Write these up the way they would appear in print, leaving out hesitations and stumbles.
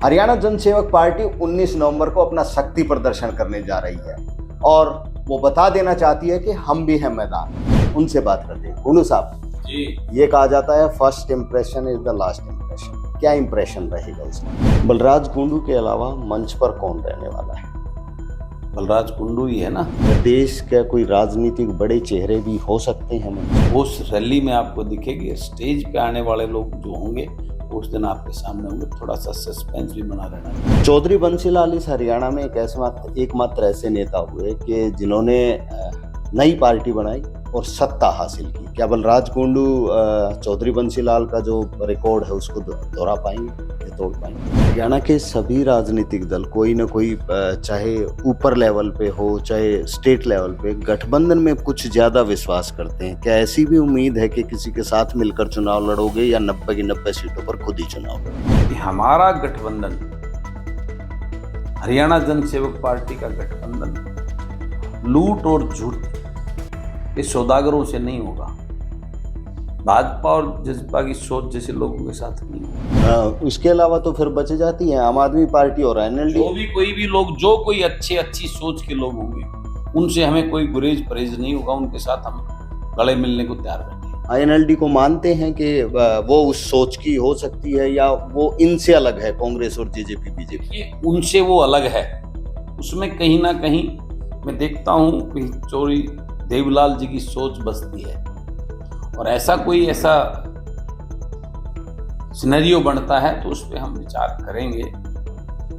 हरियाणा जनसेवक party 19 नवंबर को अपना शक्ति प्रदर्शन करने जा रही है और वो बता देना चाहती है कि हम भी हैं मैदान। उनसे बात करते हैं। कुनू साहब जी, ये कहा जाता है first impression is the last impression, क्या इंप्रेशन रहेगा उसका? बलराज कुंडू के अलावा मंच पर कौन रहने वाला है? बलराज कुंडू ही है ना। देश के कोई राजनीतिक बड़े चेहरे भी हो सकते हैं मंच? उस रैली में आपको दिखेगी, स्टेज पे आने वाले लोग जो होंगे उस दिन आपके सामने होंगे। थोड़ा सा सस्पेंस भी बना रहना। चौधरी बंसीलाल इस हरियाणा में एकमात्र ऐसे नेता हुए कि जिन्होंने नई पार्टी बनाई और सत्ता हासिल की। क्या बलराज कुंडू चौधरी बंसीलाल का जो रिकॉर्ड है उसको दोहरा पाएंगे या तोड़ पाएंगे? हरियाणा के सभी राजनीतिक दल कोई ना कोई चाहे ऊपर लेवल पे हो चाहे स्टेट लेवल पे गठबंधन में कुछ ज्यादा विश्वास करते हैं। क्या ऐसी भी उम्मीद है कि किसी के साथ मिलकर चुनाव लड़ोगे या 90 की 90 सीटों पर खुद ही चुनाव लड़ोगे? हमारा गठबंधन, हरियाणा जनसेवक पार्टी का गठबंधन लूट और झूठ के सौदागरों से नहीं होगा। भाजपा और जसपा की सोच जैसे लोगों के साथ नहीं होगा। उसके अलावा तो फिर बचे जाती हैं आम आदमी पार्टी और एनएलडी। कोई भी लोग, जो कोई अच्छी सोच के लोग होंगे उनसे हमें कोई गुरेज परहेज नहीं होगा। उनके साथ हम गले मिलने को तैयार बैठे हैं। एनएलडी को मानते हैं कि वो उस सोच की हो सकती है या वो इनसे अलग है, कांग्रेस और बीजेपी? ये उनसे वो अलग है। उसमें कहीं ना कहीं मैं देखता हूँ कि चौधरी देवलाल जी की सोच बसती है और ऐसा सिनेरियो बनता है तो उस पर हम विचार करेंगे,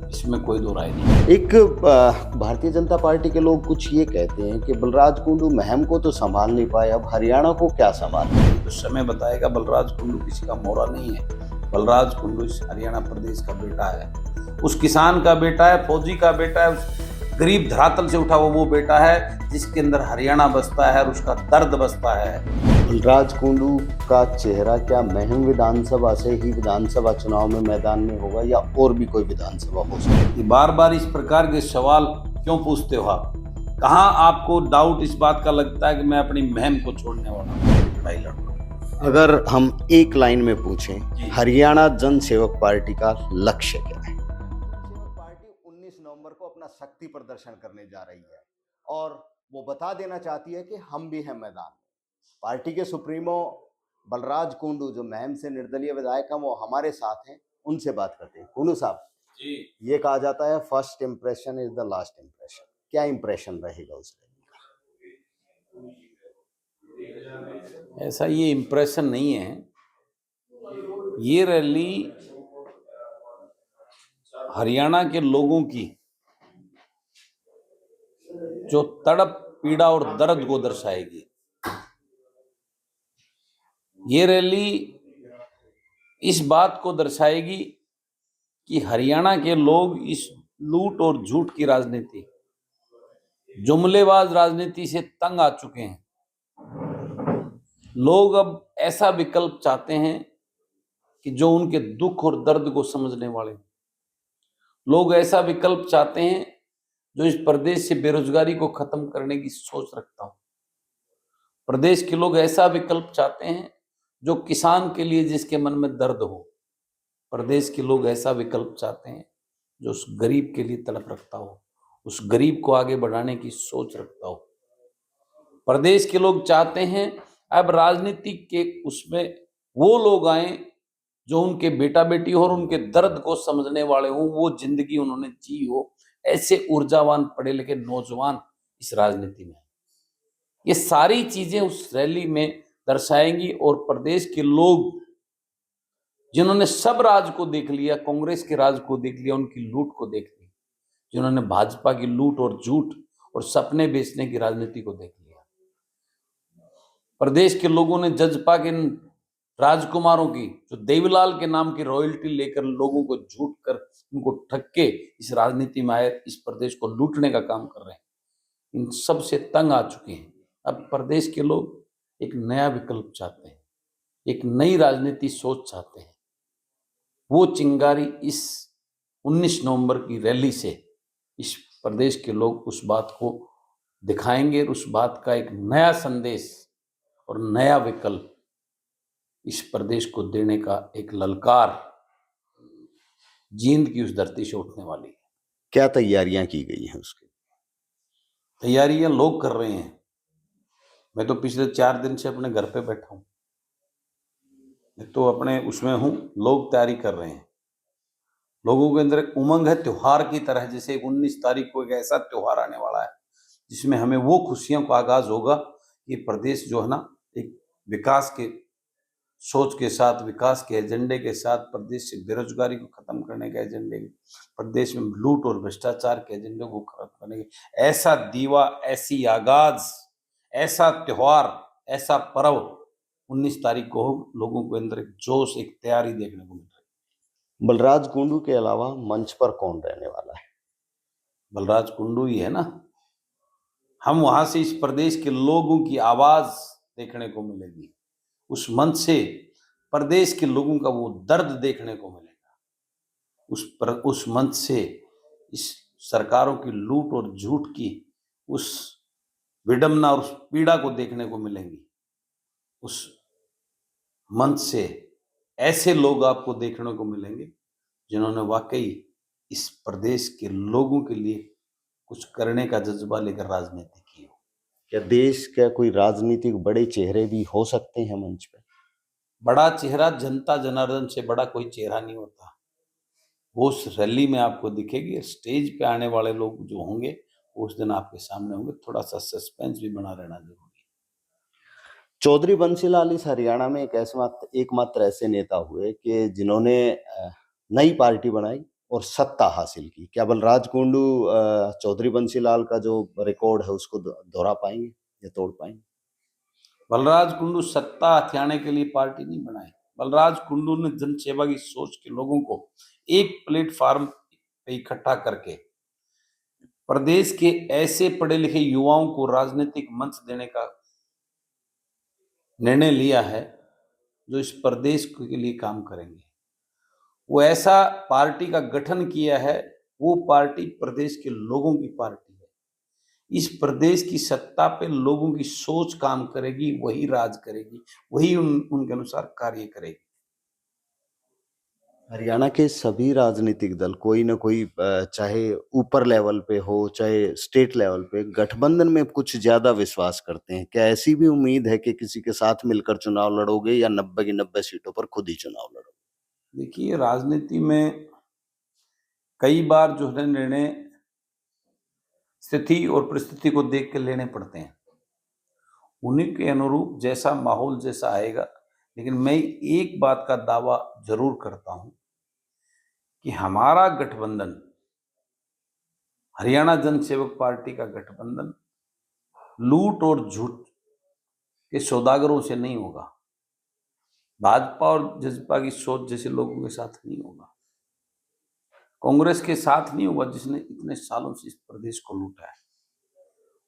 इसमें कोई दो राय नहीं। एक भारतीय जनता पार्टी के लोग कुछ ये कहते हैं कि बलराज कुंडू महम को तो संभाल नहीं पाए, अब हरियाणा को क्या संभाले? तो समय बताएगा। बलराज कुंडू किसी का मोरा नहीं है। बलराज कुंडू इस हरियाणा प्रदेश का बेटा है, उस किसान का बेटा है, फौजी का बेटा है, उस गरीब धरातल से उठा वो बेटा है जिसके अंदर हरियाणा बसता है और उसका दर्द बसता है। बलराज कुंडू का चेहरा क्या महम विधानसभा से ही विधानसभा चुनाव में मैदान में होगा या और भी कोई विधानसभा हो सकती है? बार बार इस प्रकार के सवाल क्यों पूछते हो आप? कहाँ आपको डाउट इस बात का लगता है कि मैं अपनी महम को छोड़ने वाला हूँ, लड़ाई लड़ूंगा? अगर हम एक लाइन में पूछें, हरियाणा जनसेवक पार्टी का लक्ष्य क्या है? जनसेवक पार्टी 19 नवंबर को अपना शक्ति प्रदर्शन करने जा रही है और वो बता देना चाहती है कि हम भी हैं मैदान में। पार्टी के सुप्रीमो बलराज कुंडू जो महम से निर्दलीय विधायक हैं वो हमारे साथ हैं। उनसे बात करते हैं। कुंडू साहब जी, ये कहा जाता है first impression is the last impression, क्या इंप्रेशन रहेगा उस रैली? ऐसा ये इम्प्रेशन नहीं है। ये रैली हरियाणा के लोगों की जो तड़प, पीड़ा और दर्द को दर्शाएगी। ये रैली इस बात को दर्शाएगी कि हरियाणा के लोग इस लूट और झूठ की राजनीति, जुमलेबाज राजनीति से तंग आ चुके हैं। लोग अब ऐसा विकल्प चाहते हैं कि जो उनके दुख और दर्द को समझने वाले। लोग ऐसा विकल्प चाहते हैं जो इस प्रदेश से बेरोजगारी को खत्म करने की सोच रखता हो। प्रदेश के लोग ऐसा विकल्प चाहते हैं जो किसान के लिए जिसके मन में दर्द हो। प्रदेश के लोग ऐसा विकल्प चाहते हैं जो उस गरीब के लिए तड़प रखता हो, उस गरीब को आगे बढ़ाने की सोच रखता हो। प्रदेश के लोग चाहते हैं अब राजनीति के उसमें वो लोग आए जो उनके बेटा बेटी हो और उनके दर्द को समझने वाले हो, वो जिंदगी उन्होंने जी हो। ऐसे ऊर्जावान पढ़े लिखे नौजवान इस राजनीति में, ये सारी चीजें उस रैली में दर्शाएंगी। और प्रदेश के लोग जिन्होंने सब राज को देख लिया, कांग्रेस के राज को देख लिया, उनकी लूट को देख लिया, जिन्होंने भाजपा की लूट और झूठ और सपने बेचने की राजनीति को देख लिया, प्रदेश के लोगों ने जजपा के राजकुमारों की जो देवलाल के नाम की रॉयल्टी लेकर लोगों को झूठ कर उनको ठग के इस राजनीति में आए, इस प्रदेश को लूटने का काम कर रहे हैं, इन सब से तंग आ चुके हैं। अब प्रदेश के लोग एक नया विकल्प चाहते हैं, एक नई राजनीति सोच चाहते हैं। वो चिंगारी इस 19 नवंबर की रैली से इस प्रदेश के लोग उस बात को दिखाएंगे और उस बात का एक नया संदेश और नया विकल्प इस प्रदेश को देने का एक ललकार जींद की उस धरती से उठने वाली है। क्या तैयारियां की गई हैं उसकी? तैयारियां लोग कर रहे हैं। मैं तो पिछले 4 दिन से अपने घर पे बैठा हूँ। मैं तो अपने उसमें हूँ, लोग तैयारी कर रहे हैं। लोगों के अंदर एक उमंग है त्योहार की तरह, जैसे 19 तारीख को एक ऐसा त्योहार आने वाला है जिसमें हमें वो खुशियों का आगाज होगा कि प्रदेश जो है ना, एक विकास के सोच के साथ, विकास के एजेंडे के साथ, प्रदेश से बेरोजगारी को खत्म करने के एजेंडे, प्रदेश में लूट और भ्रष्टाचार के एजेंडे को खत्म करने के, ऐसा दीवा, ऐसी आगाज, ऐसा त्योहार, ऐसा पर्व 19 तारीख को हो। लोगों के अंदर एक जोश, एक तैयारी देखने को मिल रही है। बलराज कुंडू के अलावा मंच पर कौन रहने वाला है? बलराज कुंडू ही है ना। हम वहां से इस प्रदेश के लोगों की आवाज देखने को मिलेगी। उस मंच से प्रदेश के लोगों का वो दर्द देखने को मिलेगा। उस मंच से इस सरकारों की लूट और झूठ की उस विडंबना और उस पीड़ा को देखने को मिलेंगी। उस मंच से ऐसे लोग आपको देखने को मिलेंगे जिन्होंने वाकई इस प्रदेश के लोगों के लिए कुछ करने का जज्बा लेकर राजनीति की हो। क्या देश का कोई राजनीतिक बड़े चेहरे भी हो सकते हैं मंच पे? बड़ा चेहरा जनता जनार्दन से बड़ा कोई चेहरा नहीं होता। वो उस रैली में आपको दिखेगी। स्टेज पे आने वाले लोग जो होंगे उस दिन आपके सामने होंगे। थोड़ा सा सस्पेंस भी बना रहना जरूरी है। चौधरी बंसीलाल इस हरियाणा में एकमात्र ऐसे नेता हुए कि जिन्होंने नई पार्टी बनाई और सत्ता हासिल की। क्या बलराज कुंडू चौधरी बंसीलाल का जो रिकॉर्ड है उसको दोहरा पाएंगे या तोड़ पाएंगे? बलराज कुंडू सत्ता हथियाने के लिए पार्टी नहीं बनाई। बलराज कुंडू ने जन सेवा की सोच के लोगों को एक प्लेटफार्म पे इकट्ठा करके प्रदेश के ऐसे पढ़े लिखे युवाओं को राजनीतिक मंच देने का निर्णय लिया है जो इस प्रदेश के लिए काम करेंगे। वो ऐसा पार्टी का गठन किया है, वो पार्टी प्रदेश के लोगों की पार्टी है। इस प्रदेश की सत्ता पे लोगों की सोच काम करेगी, वही राज करेगी, वही उनके अनुसार कार्य करेगी। हरियाणा के सभी राजनीतिक दल कोई ना कोई चाहे ऊपर लेवल पे हो चाहे स्टेट लेवल पे गठबंधन में कुछ ज्यादा विश्वास करते हैं। क्या ऐसी भी उम्मीद है कि किसी के साथ मिलकर चुनाव लड़ोगे या 90 की 90 सीटों पर खुद ही चुनाव लड़ोगे? देखिए, राजनीति में कई बार जो है निर्णय स्थिति और परिस्थिति को देख के लेने पड़ते हैं। उन्हीं के अनुरूप जैसा माहौल जैसा आएगा। लेकिन मैं एक बात का दावा जरूर करता हूं कि हमारा गठबंधन, हरियाणा जनसेवक पार्टी का गठबंधन, लूट और झूठ के सौदागरों से नहीं होगा। भाजपा और जसपा की सोच जैसे लोगों के साथ नहीं होगा। कांग्रेस के साथ नहीं होगा जिसने इतने सालों से इस प्रदेश को लूटा है।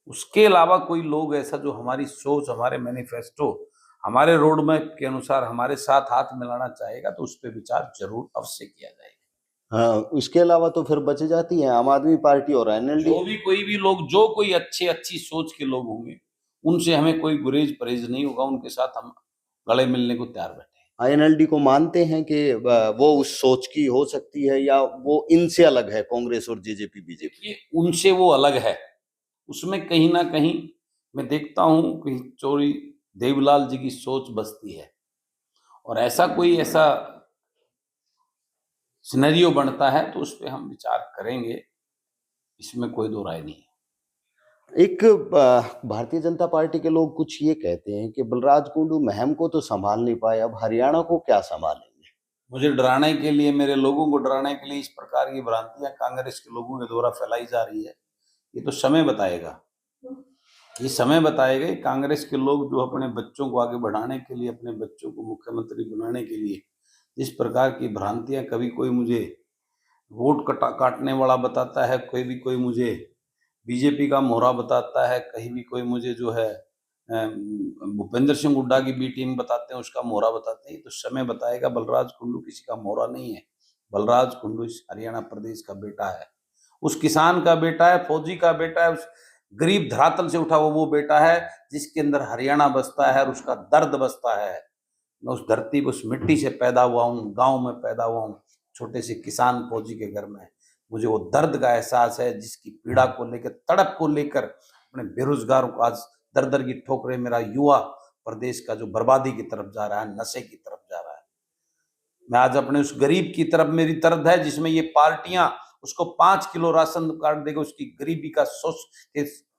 उसके अलावा कोई लोग ऐसा जो हमारी सोच, हमारे मैनिफेस्टो, हमारे रोड मैप के अनुसार हमारे साथ हाथ मिलाना चाहेगा तो उस पर विचार जरूर अवश्य किया जाएगा। हाँ, उसके अलावा तो फिर बच जाती है आम आदमी पार्टी और एनएलडी। कोई भी लोग, जो कोई अच्छी सोच के लोग होंगे, उनसे हमें कोई गुरेज परहेज नहीं होगा। उनके साथ हम गले मिलने को तैयार बैठे हैं। एनएलडी को मानते हैं कि वो उस सोच की हो सकती है या वो इनसे अलग है, कांग्रेस और बीजेपी? उनसे वो अलग है। उसमें कहीं ना कहीं मैं देखता हूं कि चौधरी देवलाल जी की सोच बसती है। और ऐसा सिनेरियो बनता है तो उस पर हम विचार करेंगे, इसमें कोई दो राय नहीं है। एक भारतीय जनता पार्टी के लोग कुछ ये कहते हैं कि बलराज कुंडू महम को तो संभाल नहीं पाए, अब हरियाणा को क्या संभालेंगे? मुझे डराने के लिए, मेरे लोगों को डराने के लिए इस प्रकार की भ्रांतियां कांग्रेस के लोगों के द्वारा फैलाई जा रही है। ये तो समय बताएगा। ये समय बताएगा कि कांग्रेस के लोग जो अपने बच्चों को आगे बढ़ाने के लिए, अपने बच्चों को मुख्यमंत्री बनाने के लिए जिस प्रकार की भ्रांतियां, कभी कोई मुझे वोट काटने वाला बताता है, कोई मुझे बीजेपी का मोहरा बताता है, कहीं भी कोई मुझे जो है भूपेंद्र सिंह हुड्डा की बी टीम बताते हैं, उसका मोहरा बताते हैं। तो समय बताएगा। बलराज कुंडू किसी का मोहरा नहीं है। बलराज कुंडू इस हरियाणा प्रदेश का बेटा है, उस किसान का बेटा है, फौजी का बेटा है, उस गरीब धरातल से उठा वो बेटा है जिसके अंदर हरियाणा बसता है और उसका दर्द बसता है। मैं उस धरती, उस मिट्टी से पैदा हुआ हूँ, गांव में पैदा हुआ हूँ। छोटे से किसान फौजी के घर में, मुझे वो दर्द का एहसास है जिसकी पीड़ा को लेकर, तड़प को लेकर अपने बेरोजगारों को आज दर दर की ठोकरें, मेरा युवा प्रदेश का जो बर्बादी की तरफ जा रहा है, नशे की तरफ जा रहा है। मैं आज अपने उस गरीब की तरफ मेरी दर्द है जिसमें ये पार्टियां उसको 5 किलो राशन कार्ड देकर उसकी गरीबी का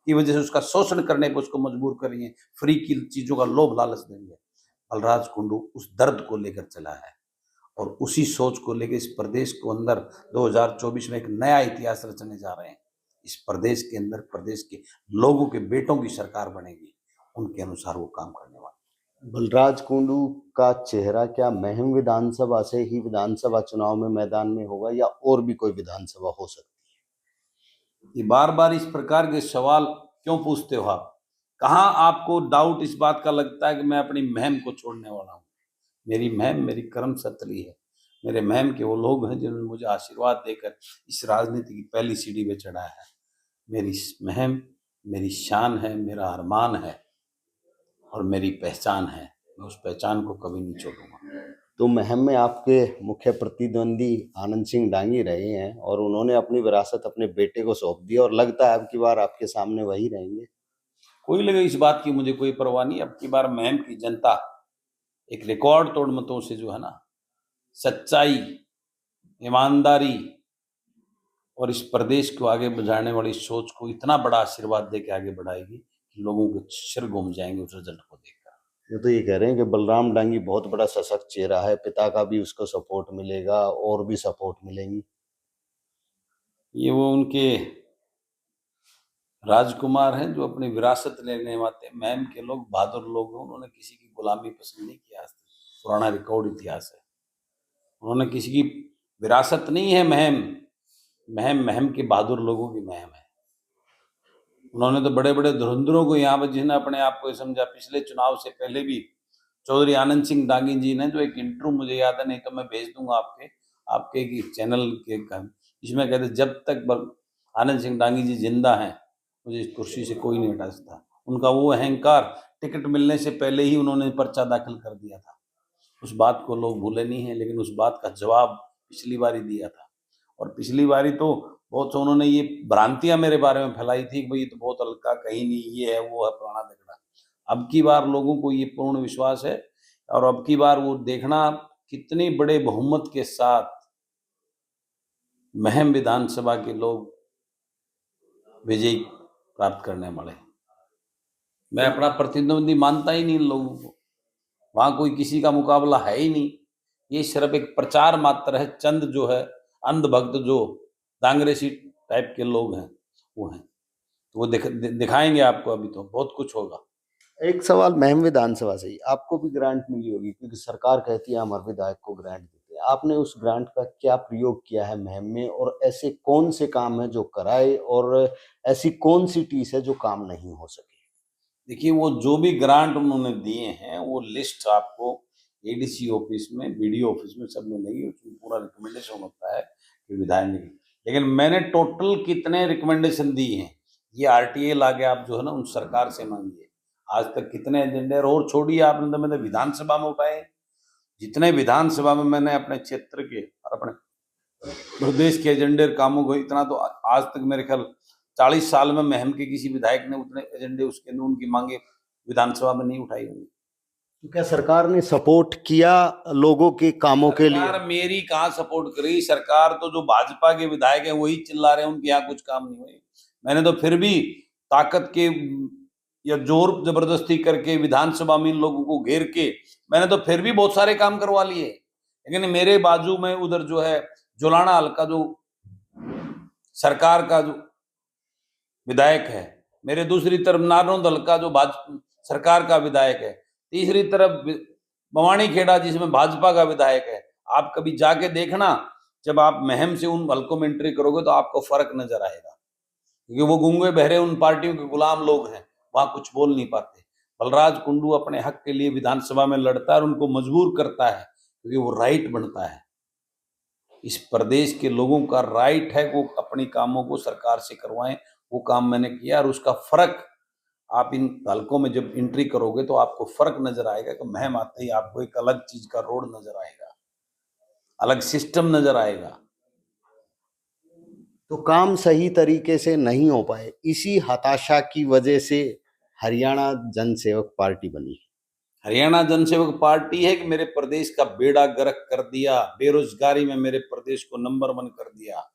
की वजह से उसका शोषण करने पर उसको मजबूर कर रही है, फ्री की चीजों का लोभ लालच देंगे। बलराज कुंडू उस दर्द को लेकर चला है और उसी सोच को लेकर इस प्रदेश को अंदर 2024 में एक नया इतिहास रचने जा रहे हैं। इस प्रदेश के अंदर प्रदेश के लोगों के बेटों की सरकार बनेगी, उनके अनुसार वो काम करने वाले। बलराज कुंडू का चेहरा क्या महम विधानसभा से ही विधानसभा चुनाव में मैदान में होगा या और भी कोई विधानसभा हो सकती ये बार बार इस प्रकार के सवाल क्यों पूछते हो आप? कहाँ आपको डाउट इस बात का लगता है कि मैं अपनी महम को छोड़ने वाला हूँ? मेरी महम मेरी कर्म सतली है। मेरे महम के वो लोग हैं जिन्होंने मुझे आशीर्वाद देकर इस राजनीति की पहली सीढ़ी पे चढ़ाया है। मेरी महम मेरी शान है, मेरा अरमान है और मेरी पहचान है। मैं उस पहचान को कभी नहीं छोड़ूंगा। तो महम में आपके मुख्य प्रतिद्वंदी आनंद सिंह डांगी रहे हैं और उन्होंने अपनी विरासत अपने बेटे को सौंप दी और लगता है अब की बार आपके सामने वही रहेंगे। कोई लगे इस बात की मुझे कोई परवाह नहीं। अब की बार महम की जनता एक रिकॉर्ड तोड़ मतों से जो है ना, सच्चाई, ईमानदारी और इस प्रदेश को आगे बढ़ाने वाली सोच को इतना बड़ा आशीर्वाद दे के आगे बढ़ाएगी कि लोगों के सिर घूम जाएंगे उस रिजल्ट को देखकर। ये तो ये कह रहे हैं कि बलराम डांगी बहुत बड़ा सशक्त चेहरा है, पिता का भी उसको सपोर्ट मिलेगा और भी सपोर्ट मिलेंगी। ये वो उनके राजकुमार हैं जो अपनी विरासत लेने वाले महम के लोग बहादुर लोग हैं। उन्होंने किसी की गुलामी पसंद नहीं किया। आज तक पुराना रिकॉर्ड इतिहास है। उन्होंने किसी की विरासत नहीं है। महम महम महम के बहादुर लोगों की महम है। उन्होंने तो बड़े बड़े धुरंधरों को यहाँ पर, जिन्हें अपने आप को समझा, पिछले चुनाव से पहले भी चौधरी आनंद सिंह डांगी जी ने जो एक इंटरव्यू, मुझे याद है, नहीं तो मैं भेज दूंगा आपके आपके चैनल के, इसमें कहते जब तक आनंद सिंह डांगी जी जिंदा हैं मुझे इस कुर्सी से कोई नहीं हटा सकता। उनका वो अहंकार, टिकट मिलने से पहले ही उन्होंने पर्चा दाखिल कर दिया था। उस बात को लोग भूले नहीं हैं, लेकिन उस बात का जवाब पिछली बार ही दिया था। और पिछली बारी तो बहुत उन्होंने ये भ्रांतियां मेरे बारे में फैलाई थी कि भाई ये तो बहुत हल्का, कहीं नहीं, ये है वो है, पुराना देखना। अब की बार लोगों को ये पूर्ण विश्वास है और अब की बार वो देखना कितने बड़े बहुमत के साथ महम विधानसभा के लोग विजय प्राप्त करने वाले। मैं अपना प्रतिद्वंदी मानता ही नहीं इन लोगों को। वहां कोई किसी का मुकाबला है ही नहीं। ये सिर्फ एक प्रचार मात्र है। चंद जो है अंधभक्त, जो कांग्रेसी टाइप के लोग हैं वो हैं, तो वो दिखाएंगे आपको। अभी तो बहुत कुछ होगा। एक सवाल महम विधानसभा से ही, आपको भी ग्रांट मिली होगी क्योंकि सरकार कहती है हम हर विधायक को ग्रांट देते हैं। आपने उस ग्रांट का क्या प्रयोग किया है महम में और ऐसे कौन से काम है जो कराए और ऐसी कौन सी टीस है जो काम नहीं हो सके? देखिए, वो जो भी ग्रांट उन्होंने दिए हैं वो लिस्ट आपको एडीसी ऑफिस में, बीडीओ ऑफिस में सब मिलेगी। उसमें पूरा रिकमेंडेशन होता है कि विधायक ने, लेकिन मैंने टोटल कितने रिकमेंडेशन दी हैं ये आरटीए लाके आप जो है ना उन सरकार से मांगिए। आज तक कितने एजेंडे, और छोड़िए आपने, तो मैंने विधानसभा में उठाए। जितने विधानसभा में मैंने अपने क्षेत्र के और अपने प्रदेश के एजेंडे कामों को, इतना तो आज तक मेरे ख्याल 40 साल में महम के किसी विधायक ने उतने एजेंडे, उसके अंदर उनकी मांगे विधानसभा में नहीं उठाई होंगी। तो क्या सरकार ने सपोर्ट किया लोगों के कामों के लिए? सरकार मेरी कहाँ सपोर्ट करी? सरकार तो जो भाजपा के विधायक हैं वही चिल्ला रहे हैं उनके यहाँ कुछ काम नहीं हुए। मैंने तो फिर भी ताकत के या जोर जबरदस्ती करके विधानसभा में इन लोगों को घेर के मैंने तो फिर भी बहुत सारे काम करवा लिए। लेकिन मेरे बाजू में उधर जो है जोलाना हल्का जो सरकार का जो विधायक है, मेरे दूसरी तरफ नारनौंद हल्का जो भाजपा सरकार का विधायक है, तीसरी तरफ बवानी खेड़ा जिसमें भाजपा का विधायक है। आप कभी जाके देखना, जब आप महम से उन हल्कों में एंट्री करोगे तो आपको फर्क नजर आएगा, क्योंकि वो गूंगे बहरे उन पार्टियों के गुलाम लोग हैं, वहां कुछ बोल नहीं पाते। बलराज कुंडू अपने हक के लिए विधानसभा में लड़ता है और उनको मजबूर करता है, क्योंकि वो राइट बनता है। इस प्रदेश के लोगों का राइट है वो अपनी कामों को सरकार से करवाएं। वो काम मैंने किया और उसका फर्क आप इन हल्कों में जब एंट्री करोगे तो आपको फर्क नजर आएगा कि महम आते ही आपको एक अलग चीज का रोड नजर आएगा। अलग सिस्टम नजर आएगा। तो काम सही तरीके से नहीं हो पाए, इसी हताशा की वजह से हरियाणा जनसेवक पार्टी बनी। हरियाणा जनसेवक पार्टी है कि मेरे प्रदेश का बेड़ा गर्क कर दिया, बेरोजगारी में मेरे प्रदेश को नंबर 1 कर दिया,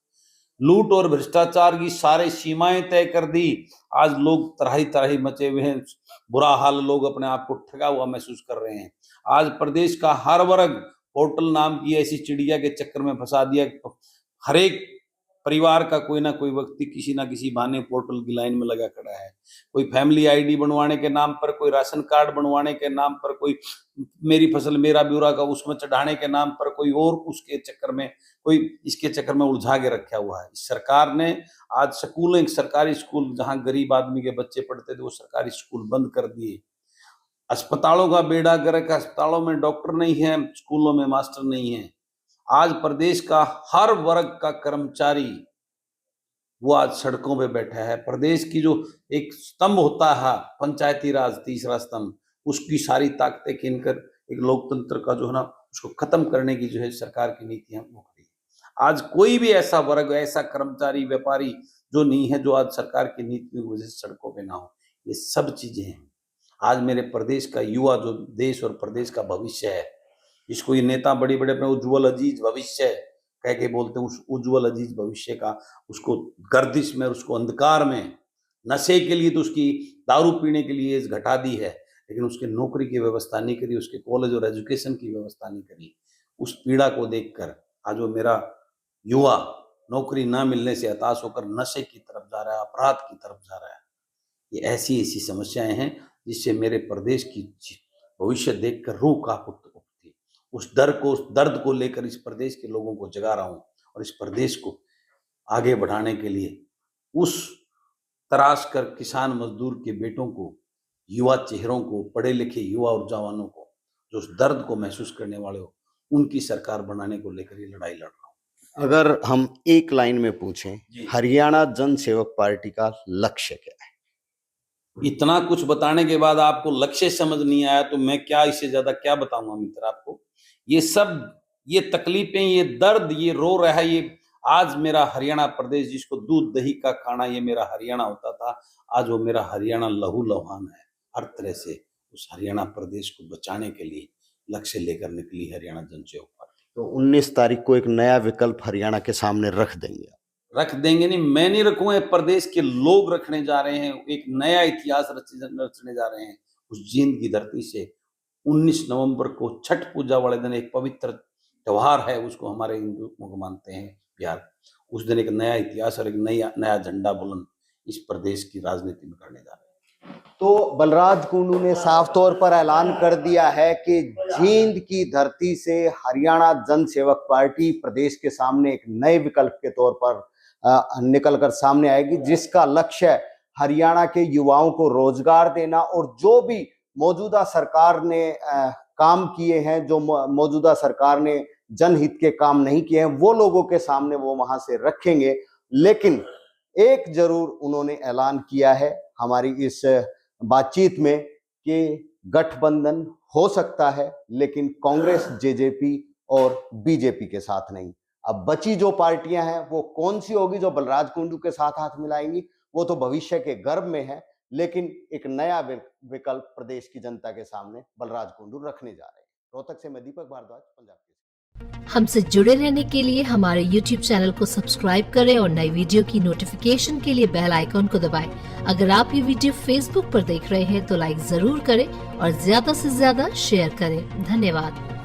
लूट और भ्रष्टाचार की सारी सीमाएं तय कर दी। आज लोग तराही तराही मचे हुए हैं, बुरा हाल, लोग अपने आप को ठगा हुआ महसूस कर रहे हैं। आज प्रदेश का हर वर्ग पोर्टल नाम की ऐसी चिड़िया के चक्कर में फंसा दिया। हर एक परिवार का कोई ना कोई व्यक्ति किसी ना किसी बहाने पोर्टल की लाइन में लगा खड़ा है। कोई फैमिली आईडी बनवाने के नाम पर, कोई राशन कार्ड बनवाने के नाम पर, कोई मेरी फसल मेरा ब्यौरा का उसमें चढ़ाने के नाम पर, कोई और उसके चक्कर में, कोई इसके चक्कर में उलझा के रखा हुआ है। इस सरकार ने आज स्कूल, एक सरकारी स्कूल जहां गरीब आदमी के बच्चे पढ़ते थे, वो सरकारी स्कूल बंद कर दिए। अस्पतालों का बेड़ा गर्क, अस्पतालों में डॉक्टर नहीं है, स्कूलों में मास्टर नहीं है। आज प्रदेश का हर वर्ग का कर्मचारी वो आज सड़कों पे बैठा है। प्रदेश की जो एक स्तंभ होता है पंचायती राज, तीसरा स्तंभ, उसकी सारी ताकतें कीनकर एक लोकतंत्र का जो है ना, उसको खत्म करने की जो है सरकार की नीतियां वो खड़ी है। आज कोई भी ऐसा वर्ग, ऐसा कर्मचारी, व्यापारी जो नहीं है जो आज सरकार की नीतियों की वजह से सड़कों पे ना हो। ये सब चीजें हैं। आज मेरे प्रदेश का युवा जो देश और प्रदेश का भविष्य है, जिसको ये नेता बड़े बड़े अपने उज्जवल अजीज भविष्य कह के बोलते हैं, उस उज्जवल अजीज भविष्य का उसको गर्दिश में, उसको अंधकार में, नशे के लिए तो उसकी दारू पीने के लिए एज घटा दी है, लेकिन उसके नौकरी की व्यवस्था नहीं करी, उसके कॉलेज और एजुकेशन की व्यवस्था नहीं करी। उस पीड़ा को देखकर आज वो मेरा युवा नौकरी ना मिलने से हताश होकर नशे की तरफ जा रहा है, अपराध की तरफ जा रहा है। ये ऐसी ऐसी समस्याएं हैं जिससे मेरे प्रदेश की भविष्य देखकर रूह कांप उठती। उस दर्द को लेकर इस प्रदेश के लोगों को जगा रहा हूं और इस प्रदेश को आगे बढ़ाने के लिए उस तराश कर किसान मजदूर के बेटों को, युवा चेहरों को, पढ़े लिखे युवा और जवानों को, जो उस दर्द को महसूस करने वाले हो, उनकी सरकार बनाने को लेकर ये लड़ाई लड़ रहा हूं। अगर हम एक लाइन में पूछें, हरियाणा जनसेवक पार्टी का लक्ष्य क्या है? इतना कुछ बताने के बाद आपको लक्ष्य समझ नहीं आया तो मैं क्या इससे ज्यादा क्या बताऊंगा मित्र आपको। ये सब, ये तकलीफें, ये दर्द, ये रो रहा है, ये आज मेरा हरियाणा प्रदेश जिसको दूध दही का खाना ये मेरा हरियाणा होता था, आज वो मेरा हरियाणा लहू लुहान है। हर तरह से उस हरियाणा प्रदेश को बचाने के लिए लक्ष्य लेकर निकली हरियाणा जनसेवक पार्टी। तो 19 तारीख को एक नया विकल्प हरियाणा के सामने रख देंगे? रख देंगे नहीं, मैं नहीं रखूंगा, प्रदेश के लोग रखने जा रहे हैं। एक नया इतिहास रचने जा रहे हैं उस जींद की धरती से। 19 नवंबर को छठ पूजा वाले दिन एक पवित्र त्योहार है, उसको हमारे हिंदू मानते हैं बिहार। उस दिन एक नया इतिहास और एक नया झंडा बुलंद इस प्रदेश की राजनीति में करने जा रहे हैं। तो बलराज कुंडू ने साफ तौर पर ऐलान कर दिया है कि जींद की धरती से हरियाणा जनसेवक पार्टी प्रदेश के सामने एक नए विकल्प के तौर पर निकलकर सामने आएगी, जिसका लक्ष्य हरियाणा के युवाओं को रोजगार देना और जो भी मौजूदा सरकार ने काम किए हैं, जो मौजूदा सरकार ने जनहित के काम नहीं किए हैं, वो लोगों के सामने वो वहां से रखेंगे। लेकिन एक जरूर उन्होंने ऐलान किया है हमारी इस बातचीत में कि गठबंधन हो सकता है, लेकिन कांग्रेस, जेजेपी और बीजेपी के साथ नहीं। अब बची जो पार्टियां हैं वो कौन सी होगी जो बलराज कुंडू के साथ हाथ मिलाएंगी, वो तो भविष्य के गर्भ में है। लेकिन एक नया विकल्प प्रदेश की जनता के सामने बलराज कुंडू रखने जा रहे हैं। रोहतक से मैं दीपक भारद्वाज, पंजाब केसरी। हमसे जुड़े रहने के लिए हमारे YouTube चैनल को सब्सक्राइब करें और नई वीडियो की नोटिफिकेशन के लिए बेल आइकॉन को दबाएं। अगर आप ये वीडियो Facebook पर देख रहे हैं तो लाइक जरूर करें और ज्यादा से ज्यादा शेयर करें। धन्यवाद।